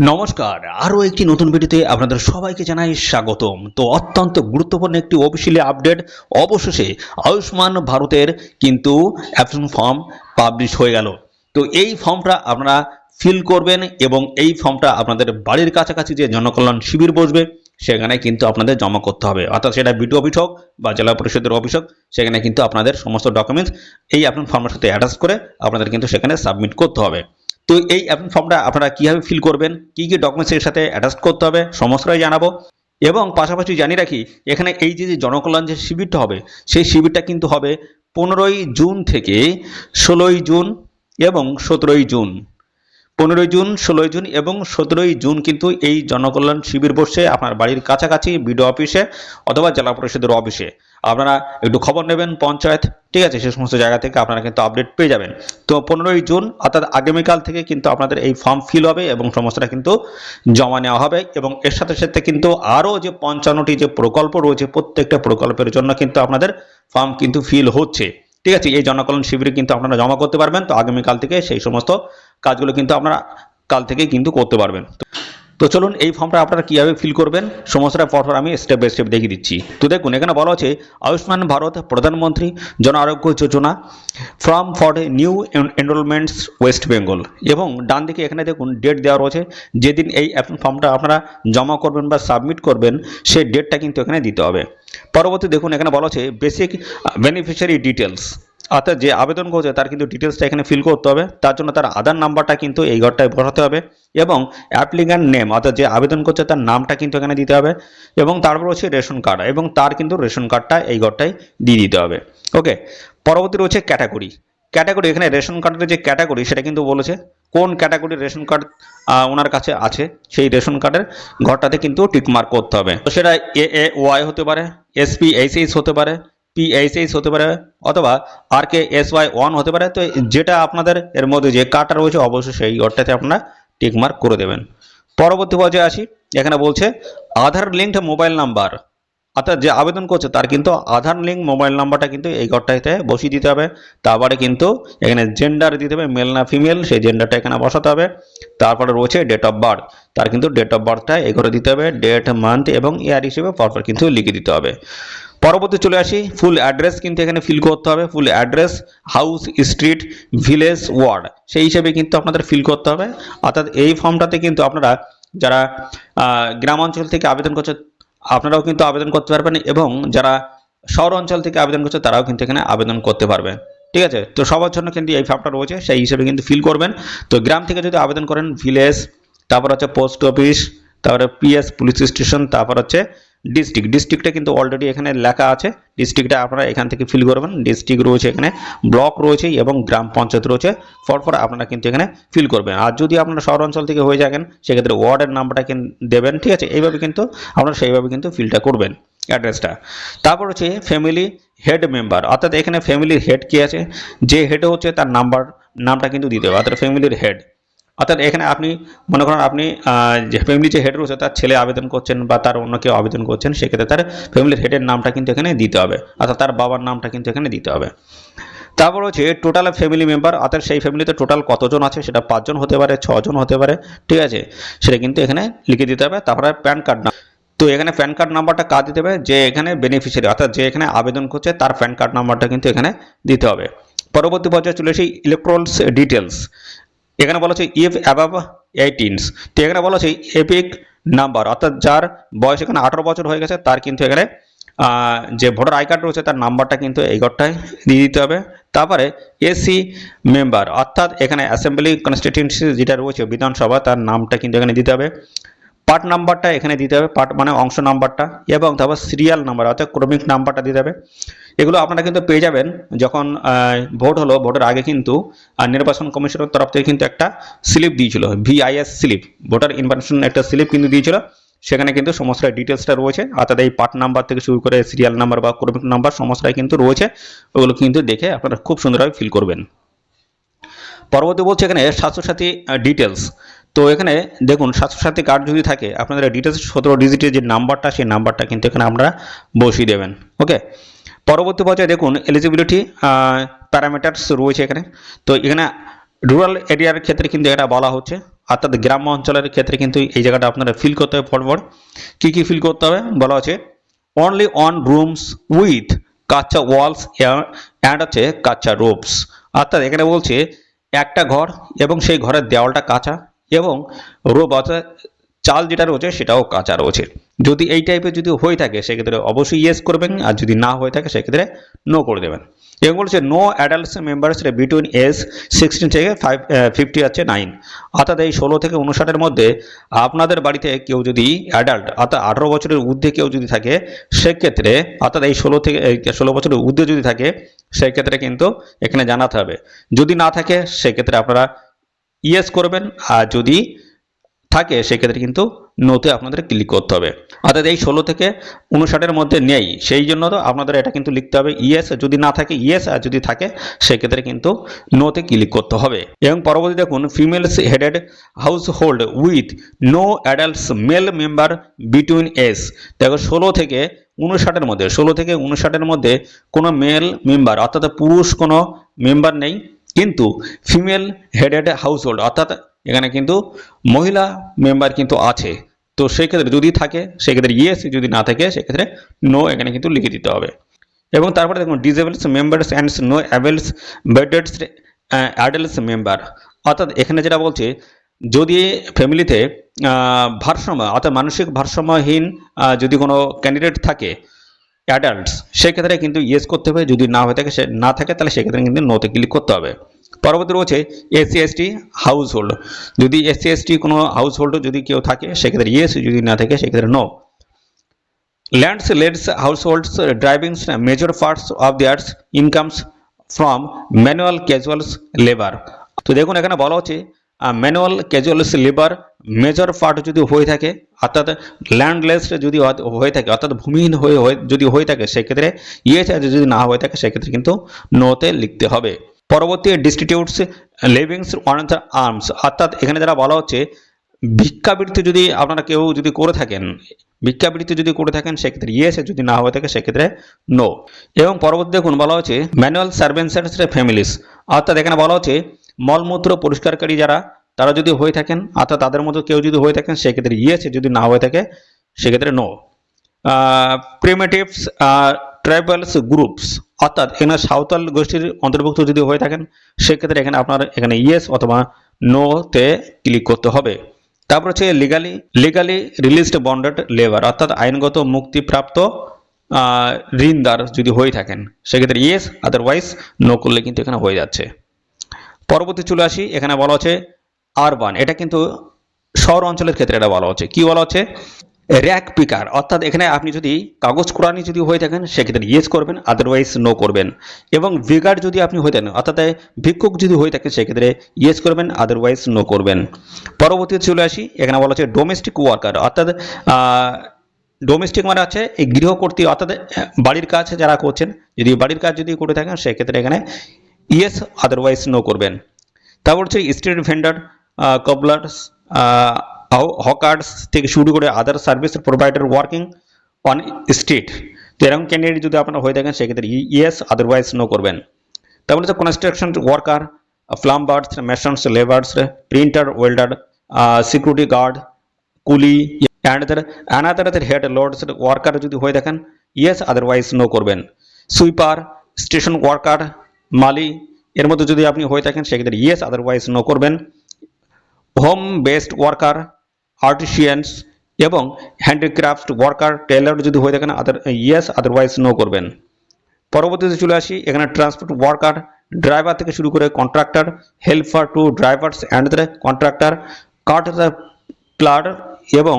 নমস্কার, আরও একটি নতুন ভিডিওতে আপনাদের সবাইকে জানাই স্বাগতম। তো অত্যন্ত গুরুত্বপূর্ণ একটি অফিসিয়ালি আপডেট। অবশেষে আয়ুষ্মান ভারতের কিন্তু অ্যাপ্লিকেশন ফর্ম পাবলিশ হয়ে গেল। তো এই ফর্মটা আপনারা ফিল করবেন এবং এই ফর্মটা আপনাদের বাড়ির কাছাকাছি যে জনকল্যাণ শিবির বসবে সেখানে কিন্তু আপনাদের জমা করতে হবে। অর্থাৎ সেটা বিডিও অফিস হোক বা জেলা পরিষদের অফিস হোক, সেখানে কিন্তু আপনাদের সমস্ত ডকুমেন্টস এই অ্যাপ্লিকেশন ফর্মের সাথে অ্যাটাচ করে আপনাদের কিন্তু সেখানে সাবমিট করতে হবে। তো এই অ্যাপ্লিকেশন ফর্মটা আপনারা কীভাবে ফিল করবেন, কী কী ডকুমেন্টসের সাথে অ্যাটাচ করতে হবে, সমস্তটাই জানাবো। এবং পাশাপাশি জানিয়ে রাখি, এখানে এই যে জনকল্যাণ যে শিবিরটা হবে, সেই শিবিরটা কিন্তু হবে 15ই জুন থেকে 16ই জুন এবং 17ই জুন। 15ই জুন, 16ই জুন এবং 17ই জুন কিন্তু এই জনকল্যাণ শিবির বসছে আপনার বাড়ির কাছাকাছি বিডিও অফিসে অথবা জেলা পরিষদের অফিসে। আপনারা একটু খবর নেবেন পঞ্চায়েত, ঠিক আছে, সে সমস্ত জায়গা থেকে আপনারা কিন্তু আপডেট পেয়ে যাবেন। তো 15ই জুন অর্থাৎ আগামীকাল থেকে কিন্তু আপনাদের এই ফর্ম ফিল হবে এবং সমস্তটা কিন্তু জমা নেওয়া হবে। এবং এর সাথে সাথে কিন্তু আরও যে 55টি যে প্রকল্প রয়েছে, প্রত্যেকটা প্রকল্পের জন্য কিন্তু আপনাদের ফর্ম কিন্তু ফিল হচ্ছে, ঠিক আছে। এই জনকল্যাণ শিবিরে কিন্তু আপনারা জমা করতে পারবেন। তো আগামীকাল থেকে সেই সমস্ত কাজগুলো কিন্তু আপনারা কাল থেকেই কিন্তু করতে পারবেন। তো চলুন এই ফর্মটা আপনারা কীভাবে ফিল করবেন সমস্তটা পরপর আমি স্টেপ বাই স্টেপ দেখিয়ে দিচ্ছি। তো দেখুন, এখানে বলা হচ্ছে Ayushman Bharat Pradhanmantri Jan Arogya Yojana form for new enrolments West Bengal. এবং ডান দিকে এখানে দেখুন ডেট দেওয়া রয়েছে, যেদিন এই ফর্মটা আপনারা জমা করবেন বা সাবমিট করবেন সেই ডেটটা কিন্তু এখানে দিতে হবে। পরবর্তী দেখুন, এখানে বলা হচ্ছে বেসিক বেনিফিশিয়ারি ডিটেলস, অর্থাৎ যে আবেদন করছে তার কিন্তু ডিটেলসটা এখানে ফিল করতে হবে। তার জন্য তার আধার নাম্বারটা কিন্তু এই ঘরটায় বসাতে হবে এবং অ্যাপ্লিক্যান্ট নেম অর্থাৎ যে আবেদন করছে তার নামটা কিন্তু এখানে দিতে হবে। এবং তারপর হচ্ছে রেশন কার্ড এবং তার কিন্তু রেশন কার্ডটা এই ঘরটায় দিয়ে দিতে হবে। ওকে, পরবর্তী রয়েছে ক্যাটাগরি। ক্যাটাগরি এখানে রেশন কার্ডের যে ক্যাটাগরি সেটা কিন্তু বলেছে কোন ক্যাটাগরির রেশন কার্ড ওনার কাছে আছে, সেই রেশন কার্ডের ঘরটাতে কিন্তু টিকমার্ক করতে হবে। তো সেটা AAY হতে পারে, SPHH হতে পারে, PHH হতে পারে অথবা RKSY1 হতে পারে। তো যেটা আপনাদের এর মধ্যে যে কার্ডটা রয়েছে অবশ্যই সেই ঘরটাতে আপনারা টিকমার্ক করে দেবেন। পরবর্তী পর্যায়ে আসি, এখানে বলছে আধার লিঙ্কড মোবাইল নাম্বার, অর্থাৎ যে আবেদন করছে তার কিন্তু আধার লিঙ্ক মোবাইল নাম্বারটা কিন্তু এই ঘরটাতে বসিয়ে দিতে হবে। তারপরে কিন্তু এখানে জেন্ডার দিতে হবে, মেল না ফিমেল সেই জেন্ডারটা এখানে বসাতে হবে। তারপরে রয়েছে ডেট অফ বার্থ, তার কিন্তু ডেট অফ বার্থটা এই ঘরে দিতে হবে, ডেট মান্থ এবং ইয়ার হিসেবে পরপর কিন্তু লিখে দিতে হবে। পরবর্তী চলে আসি, ফুল অ্যাড্রেস কিন্তু এখানে ফিল করতে হবে। Full address, house, street, village, ward সেই হিসেবে কিন্তু আপনাদের ফিল করতে হবে। অর্থাৎ এই ফর্মটাতে কিন্তু আপনারা যারা গ্রাম অঞ্চল থেকে আবেদন করছে আপনারাও কিন্তু আবেদন করতে পারবেন এবং যারা শহর অঞ্চল থেকে আবেদন করছে তারাও কিন্তু এখানে আবেদন করতে পারবেন, ঠিক আছে। তো সবার জন্য কিন্তু এই ফর্মটা রয়েছে, সেই হিসেবে কিন্তু ফিল করবেন। তো গ্রাম থেকে যদি আবেদন করেন ভিলেজ, তারপর হচ্ছে পোস্ট অফিস, তারপরে PS পুলিশ স্টেশন, তারপর হচ্ছে ডিস্ট্রিক্টটা কিন্তু অলরেডি এখানে লেখা আছে। ডিস্ট্রিক্টটা আপনারা এখান থেকে ফিল করবেন। ডিস্ট্রিক্ট রয়েছে, এখানে ব্লক রয়েছে এবং গ্রাম পঞ্চায়েত রয়েছে, পরপর আপনারা কিন্তু এখানে ফিল করবেন। আর যদি আপনারা শহর অঞ্চল থেকে হয়ে যাবেন সেক্ষেত্রে ওয়ার্ডের নাম্বারটা দেবেন, ঠিক আছে। এইভাবে কিন্তু আপনারা সেইভাবে কিন্তু ফিলটা করবেন অ্যাড্রেসটা। তারপর হচ্ছে ফ্যামিলি হেড মেম্বার, অর্থাৎ এখানে ফ্যামিলির হেড কি আছে, যে হেড হচ্ছে তার নামটা কিন্তু দিতে হবে, অর্থাৎ ফ্যামিলির হেড। অর্থাৎ এখানে আপনি মনে করেন আপনি যে ফ্যামিলি যে হেড রয়েছে তার ছেলে আবেদন করছেন বা তার অন্য কেউ আবেদন করছেন, সেক্ষেত্রে তার ফ্যামিলির হেডের নামটা কিন্তু এখানে দিতে হবে, অর্থাৎ তার বাবার নামটা কিন্তু এখানে দিতে হবে। তারপর হচ্ছে টোটাল ফ্যামিলি মেম্বার, অর্থাৎ সেই ফ্যামিলিতে টোটাল কতজন আছে, সেটা 5 জন হতে পারে, 6 জন হতে পারে, ঠিক আছে, সেটা কিন্তু এখানে লিখে দিতে হবে। তারপরে প্যান কার্ড নাম্বার, তো এখানে প্যান কার্ড নাম্বারটা কার দিতে হবে, যে এখানে বেনিফিশিয়ারি অর্থাৎ যে এখানে আবেদন করছে তার প্যান কার্ড নাম্বারটা কিন্তু এখানে দিতে হবে। পরবর্তী পর্যায়ে চলে আসি ইলেকট্রলস ডিটেলস। এখানে বলা হচ্ছে ইফ অ্যাবাভ 18, তো এখানে বলা হচ্ছে এপিক নাম্বার, অর্থাৎ যার বয়স এখানে 18 বছর হয়ে গেছে তার কিন্তু এখানে যে ভোটার আই কার্ড রয়েছে তার নাম্বারটা কিন্তু এই ঘরটায় দিয়ে দিতে হবে। তারপরে এসি মেম্বার, অর্থাৎ এখানে অ্যাসেম্বলি কনস্টিটিউয়েন্সি যেটা রয়েছে বিধানসভা, তার নামটা কিন্তু এখানে দিতে হবে। পার্ট নাম্বারটা এখানে দিতে হবে, পার্ট মানে অংশ নাম্বারটা, এবং তারপর সিরিয়াল নাম্বার অর্থাৎ ক্রমিক নাম্বারটা দিতে হবে। এগুলো আপনারা কিন্তু পেয়ে যাবেন যখন ভোট হলো, ভোটের আগে কিন্তু নির্বাচন কমিশনের তরফ থেকে কিন্তু একটা স্লিপ দিয়েছিল, VIS স্লিপ, ভোটার ইনফরমেশন একটা স্লিপ কিন্তু দিয়েছিল। সেখানে কিন্তু সমস্ত ডিটেলসটা রয়েছে, অর্থাৎ এই পার্ট নাম্বার থেকে শুরু করে সিরিয়াল নাম্বার বা ক্রমিক নাম্বার সমস্তটাই কিন্তু রয়েছে। ওগুলো কিন্তু দেখে আপনারা খুব সুন্দরভাবে ফিল করবেন। পরবর্তী বলছে এখানে স্বাস্থ্যসাথী ডিটেলস। তো এখানে দেখুন স্বাস্থ্যসাথী কার্ড যদি থাকে আপনাদের ডিটেলস 17 ডিজিটের যে নাম্বারটা সেই নাম্বারটা কিন্তু এখানে আপনারা বসিয়ে দেবেন। ওকে, পরবর্তী পর্যায়ে দেখুন এলিজিবিলিটি প্যারামিটারস রয়েছে এখানে। তো এখানে রুরাল এরিয়ার ক্ষেত্রে কিন্তু এটা বলা হচ্ছে, অর্থাৎ গ্রাম্য অঞ্চলের ক্ষেত্রে কিন্তু এই জায়গাটা আপনারা ফিল করতে হবে পরপর। কী কী ফিল করতে হবে বলা আছে, অনলি অন রুমস উইথ কাঁচা ওয়ালস অ্যান্ড হচ্ছে কাঁচা রোপস। অর্থাৎ এখানে বলছে একটা ঘর এবং সেই ঘরের দেওয়ালটা কাঁচা এবং রোপ অর্থাৎ চাল যেটা রয়েছে সেটাও কাঁচা রয়েছে। যদি এই টাইপের যদি হয়ে থাকে সেক্ষেত্রে অবশ্যই ইয়েস করবেন, আর যদি না হয়ে থাকে সেক্ষেত্রে নো করে দেবেন। এবং বলছে no adults members between age 16 থেকে 50 আছে 9। অর্থাৎ এই 16 থেকে 59-এর মধ্যে আপনাদের বাড়িতে কেউ যদি অ্যাডাল্ট অর্থাৎ 18 বছরের ঊর্ধ্বে কেউ যদি থাকে সেক্ষেত্রে অর্থাৎ এই 16 বছরের ঊর্ধ্বে যদি থাকে সেক্ষেত্রে কিন্তু এখানে জানাতে হবে। যদি না থাকে সেক্ষেত্রে আপনারা ইয়েস করবেন, আর যদি থাকে সেক্ষেত্রে কিন্তু নোতে আপনাদের ক্লিক করতে হবে। অর্থাৎ এই 16 থেকে 59-এর মধ্যে নেই, সেই জন্য তো আপনাদের এটা কিন্তু লিখতে হবে ইয়েস, যদি না থাকে ইয়েস, আর যদি থাকে সেক্ষেত্রে কিন্তু নোতে ক্লিক করতে হবে। এবং পরবর্তী দেখুন females headed household with no adults male member between age. দেখো 16 থেকে 59-এর মধ্যে কোনো মেল মেম্বার অর্থাৎ পুরুষ কোনো মেম্বার নেই, কিন্তু ফিমেল হেডেড হাউস হোল্ড অর্থাৎ এখানে কিন্তু মহিলা মেম্বার কিন্তু আছে। তো সেক্ষেত্রে যদি থাকে সেক্ষেত্রে ইয়েস, যদি না থাকে সেক্ষেত্রে নো এখানে কিন্তু লিখে দিতে হবে। এবং তারপরে দেখুন ডিসেবলস মেম্বার্স অ্যান্ড নো অ্যাভেলস বেডেডস অ্যাডাল্টস মেম্বার। অর্থাৎ এখানে যেটা বলছে যদি ফ্যামিলিতে ভারসাম্য অর্থাৎ মানসিক ভারসাম্যহীন যদি কোনো ক্যান্ডিডেট থাকে অ্যাডাল্টস সেক্ষেত্রে কিন্তু ইয়েস করতে হবে, যদি না হয়ে থাকে না থাকে তাহলে সেক্ষেত্রে কিন্তু নোতে ক্লিক করতে হবে। পরবর্তী রয়েছে এসসি এসটি হাউস হোল্ড। যদি এসসি এসটি কোনো হাউস হোল্ড যদি কেউ থাকে সেক্ষেত্রে ইয়েস, যদি না থাকে সেক্ষেত্রে no. Landless households deriving major parts of theirs incomes from manual casuals labour. তো দেখুন এখানে বলা হচ্ছে manual casuals labour major part যদি হয়ে থাকে অর্থাৎ ল্যান্ডলেস যদি হয়ে থাকে অর্থাৎ ভূমিহীন হয়ে যদি হয়ে থাকে সেক্ষেত্রে ইয়েস, আর যদি না হয়ে থাকে সেক্ষেত্রে কিন্তু নোতে লিখতে হবে। পরবর্তী ডিস্টিটিউটস লিভিংস অন দ্য আর্মস। অর্থাৎ এখানে যারা বলা হচ্ছে ভিক্ষাবৃত্তি যদি আপনারা কেউ যদি করে থাকেন, ভিক্ষাবৃত্তি যদি করে থাকেন সেক্ষেত্রে ইয়েস, যদি না হয়ে থাকে সেক্ষেত্রে নো। এবং পরবর্তী দেখুন বলা হচ্ছে ম্যানুয়াল সার্ভেন্টস ফ্যামিলিস। অর্থাৎ এখানে বলা হচ্ছে মলমূত্র পরিষ্কারকারী যারা তারা যদি হয়ে থাকেন অর্থাৎ তাদের মধ্যে কেউ যদি হয়ে থাকেন সেক্ষেত্রে ইয়েস, যদি না হয়ে থাকে সেক্ষেত্রে নো। প্রিমিটিভস tribals groups. অর্থাৎ এখানে সাঁওতাল গোষ্ঠীর অন্তর্ভুক্ত যদি হয়ে থাকেন সেক্ষেত্রে এখানে আপনার এখানে ইয়েস অথবা নোতে ক্লিক করতে হবে। তারপর হচ্ছে লিগালি রিলিজড বন্ডেড লেবার। অর্থাৎ আইনগত মুক্তিপ্রাপ্ত ঋণদার যদি হয়ে থাকেন সেক্ষেত্রে ইয়েস, আদারওয়াইজ নো করলে কিন্তু এখানে হয়ে যাচ্ছে। পরবর্তী চলে আসি, এখানে বলা হচ্ছে আরবান। এটা কিন্তু শহর অঞ্চলের ক্ষেত্রে এটা বলা হচ্ছে। কি বলা হচ্ছে র্যাক পিকার। অর্থাৎ এখানে আপনি যদি কাগজ কুড়ানি যদি হয়ে থাকেন সেক্ষেত্রে ইয়েস করবেন, আদারওয়াইজ নো করবেন। এবং ভিগার যদি আপনি হয়ে থাকেন অর্থাৎ ভিক্ষুক যদি হয়ে থাকে সেক্ষেত্রে ইয়েস করবেন, আদারওয়াইজ নো করবেন। পরবর্তীতে চলে আসি, এখানে বলা হচ্ছে ডোমেস্টিক ওয়ার্কার। অর্থাৎ ডোমেস্টিক মানে হচ্ছে এই গৃহকর্তী অর্থাৎ বাড়ির কাজ যারা করছেন, যদি বাড়ির কাজ যদি করে থাকেন সেক্ষেত্রে এখানে ইয়েস, আদারওয়াইজ নো করবেন। তারপর হচ্ছে স্ট্রিট ভেন্ডার, কবলার্স, হকার্স থেকে শুরু করে আদার service provider working on street. তো এরকম ক্যান্ডিডেট যদি আপনারা হয়ে থাকেন সেক্ষেত্রে ইয়েস, আদারওয়াইজ নো করবেন। তারপরে হচ্ছে construction worker, plumbers, masons, labours, printer, welder, security guard, coolie another head loads worker যদি হয়ে থাকেন ইয়েস, আদারওয়াইজ নো করবেন। সুইপার, স্টেশন ওয়ার্কার, মালি এর মধ্যে যদি আপনি হয়ে থাকেন সেক্ষেত্রে ইয়েস, আদারওয়াইজ নো করবেন। হোম বেসড ওয়ার্কার, আর্টিসিয়ানস এবং হ্যান্ডিক্রাফট ওয়ার্কার, টেলার যদি হয়ে থাকেন ইয়েস, আদারওয়াইজ নো করবেন। পরবর্তীতে চলে আসি, এখানে ট্রান্সপোর্ট ওয়ার্কার, ড্রাইভার থেকে শুরু করে contractor, helper to drivers and the contractor, cart puller এবং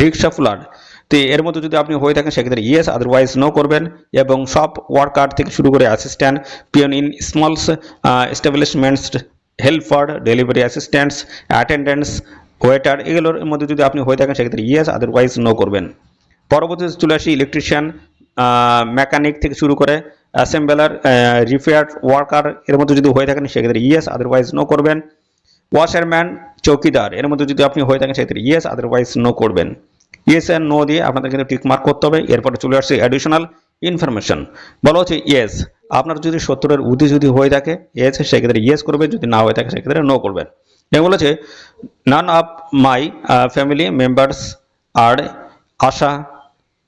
রিক্সা ফুলার। তো এর মধ্যে যদি আপনি হয়ে থাকেন সেক্ষেত্রে ইয়েস, আদারওয়াইজ নো করবেন। এবং সব ওয়ার্কার থেকে শুরু করে assistant, peon in smalls establishments, helper, delivery assistants, attendants, waiter এগুলোর মধ্যে যদি আপনি হয়ে থাকেন সেক্ষেত্রে ইয়েস, আদারওয়াইজ নো করবেন। পরবর্তীতে চলে আসি ইলেকট্রিশিয়ান, মেকানিক থেকে শুরু করে অ্যাসেম্বলার, রিপেয়ার ওয়ার্কার এর মধ্যে যদি হয়ে থাকেন সেক্ষেত্রে ইয়েস, আদারওয়াইজ নো করবেন। ওয়াশারম্যান, চৌকিদার এর মধ্যে যদি আপনি হয়ে থাকেন সেক্ষেত্রে ইয়েস, আদারওয়াইজ নো করবেন। ইয়েস এন্ড নো দিয়ে আপনাদের কিন্তু টিক মার্ক করতে হবে। এরপরে চলে আসছে অ্যাডিশনাল ইনফরমেশন। বলা হচ্ছে ইয়েস, আপনার যদি 70-এর ঊর্ধ্বে যদি হয়ে থাকে ইয়েস, সেক্ষেত্রে ইয়েস করবে, যদি না হয়ে থাকে সেক্ষেত্রে নো করবেন। এবং বলেছে none of my family members আর আশা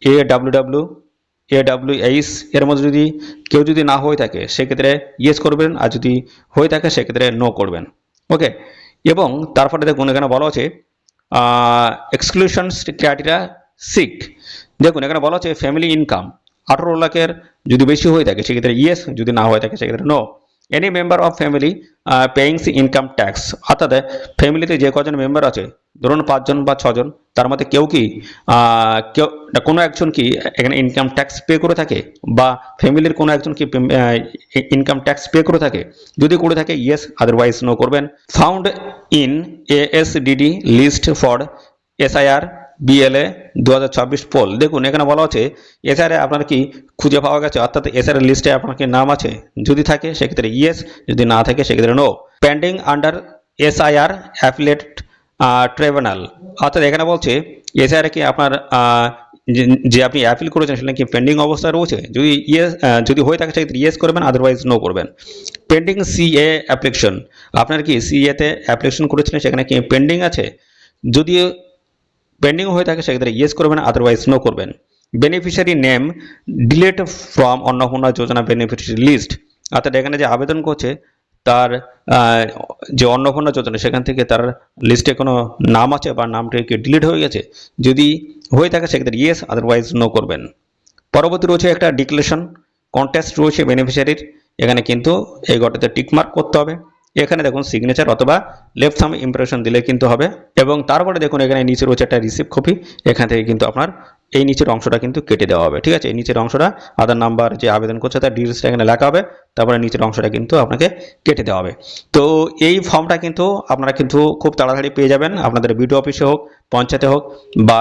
AWWAWH এর মধ্যে যদি কেউ যদি না হয়ে থাকে সেক্ষেত্রে ইয়েস করবেন, আর যদি হয়ে থাকে সেক্ষেত্রে নো করবেন। ওকে, এবং তারপরে দেখুন এখানে বলা আছে এক্সক্লুশন ক্রাইটেরিয়া সিক। দেখুন এখানে বলা আছে ফ্যামিলি ইনকাম 18 লাখের যদি বেশি হয়ে থাকে সেক্ষেত্রে ইয়েস, যদি না হয়ে থাকে সেক্ষেত্রে no. Any member of family payings income tax, অর্থাৎ ফ্যামিলিতে যে কজন মেম্বার আছে, ধরুন 5 জন বা 6 জন, তার মধ্যে কেউ কি কেউ কোনো একজন কি এখানে ইনকাম ট্যাক্স পে করে থাকে, বা ফ্যামিলির কোনো একজন কি ইনকাম ট্যাক্স পে করে থাকে, যদি করে থাকে ইয়েস, আদারওয়াইজ নো করবেন। Found in ASDD list for SIR BLA 2024 poll. দেখুন এখানে বলা হচ্ছে এসআইআর আপনার কি খুঁজে পাওয়া গেছে, অর্থাৎ এসআইআর লিস্টে আপনার কি নাম আছে, যদি থাকে সেক্ষেত্রে ইয়েস, যদি না থাকে সেক্ষেত্রে no. Pending under SIR affiliate tribunal, অর্থাৎ এখানে বলছে এসআইআর কি আপনার যে আপনি অ্যাপিল করেছেন সেটা কি পেন্ডিং অবস্থায় রয়েছে, যদি ইয়েস, যদি হয়ে থাকে সেক্ষেত্রে ইয়েস করবেন, আদারওয়াইজ নো করবেন। পেন্ডিং CA অ্যাপ্লিকেশন, আপনার কি CA-তে অ্যাপ্লিকেশন করেছিলেন সেখানে কি পেন্ডিং আছে, যদি পেন্ডিং হয়ে থাকে সেক্ষেত্রে ইয়েস করবেন, আদারওয়াইজ নো করবেন। Beneficiary name delete from Annapurna Yojana beneficiary list, অর্থাৎ এখানে যে আবেদন করছে তার যে অন্নপূর্ণা যোজনা সেখান থেকে তার লিস্টে কোনো নাম আছে বা নামটা কি ডিলিট হয়ে গেছে, যদি হয়ে থাকে সেক্ষেত্রে ইয়েস, আদারওয়াইজ নো করবেন। পরবর্তী রয়েছে একটা ডিক্লারেশন কন্টেস্ট রয়েছে বেনিফিশিয়ারির, এখানে কিন্তু এই গটাতে টিকমার্ক করতে হবে। এখানে দেখুন সিগনেচার অথবা লেফট থাম্ব ইমপ্রেশন দিলে কিন্তু হবে। এবং তারপরে দেখুন এখানে নিচে রয়েছে একটা রিসিপ্ট কপি, এখান থেকে কিন্তু আপনার এই নিচের অংশটা কিন্তু কেটে দেওয়া হবে। ঠিক আছে, এই নিচের অংশটা আধার নাম্বার যে আবেদন করছে তার ডিটেলসটা এখানে লেখা হবে, তারপরে নিচের অংশটা কিন্তু আপনাকে কেটে দেওয়া হবে। তো এই ফর্মটা কিন্তু আপনারা কিন্তু খুব তাড়াতাড়ি পেয়ে যাবেন, আপনাদের বিডিও অফিসে হোক, পঞ্চায়েতে হোক, বা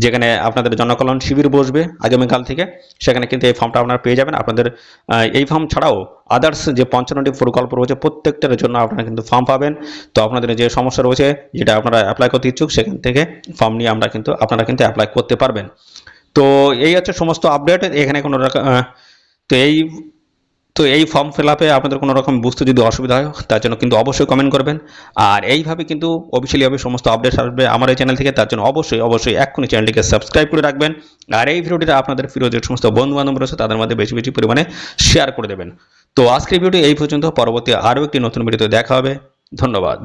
যেখানে আপনাদের জনকল্যাণ শিবির বসবে আগামীকাল থেকে, সেখানে কিন্তু এই ফর্মটা আপনারা পেয়ে যাবেন। আপনাদের এই ফর্ম ছাড়াও আদার্স যে 55টি প্রকল্প রয়েছে প্রত্যেকটার জন্য আপনারা কিন্তু ফর্ম পাবেন। তো আপনাদের যে সমস্যা রয়েছে যেটা আপনারা অ্যাপ্লাই করতে ইচ্ছুক সেখান থেকে ফর্ম নিয়ে আপনারা কিন্তু অ্যাপ্লাই করতে পারবেন। তো এই হচ্ছে সমস্ত আপডেট। এখানে কোনো রকম তো এই ফর্ম ফিল আপে আপনাদের কোনো রকম বুঝতে যদি অসুবিধা হয় তার জন্য কিন্তু অবশ্যই কমেন্ট করবেন। আর এইভাবে কিন্তু অফিসিয়ালিভাবে সমস্ত আপডেট আসবে আমার এই চ্যানেল থেকে, তার জন্য অবশ্যই এক্ষুনি চ্যানেলটিকে সাবস্ক্রাইব করে রাখবেন। আর এই ভিডিওটিতে আপনাদের প্রিয় যে সমস্ত বন্ধু বান্ধব রয়েছে তাদের মধ্যে বেশি বেশি পরিমাণে শেয়ার করে দেবেন। তো আজকের ভিডিও এই পর্যন্ত, পরবর্তী আরও একটি নতুন ভিডিওতে দেখা হবে। ধন্যবাদ।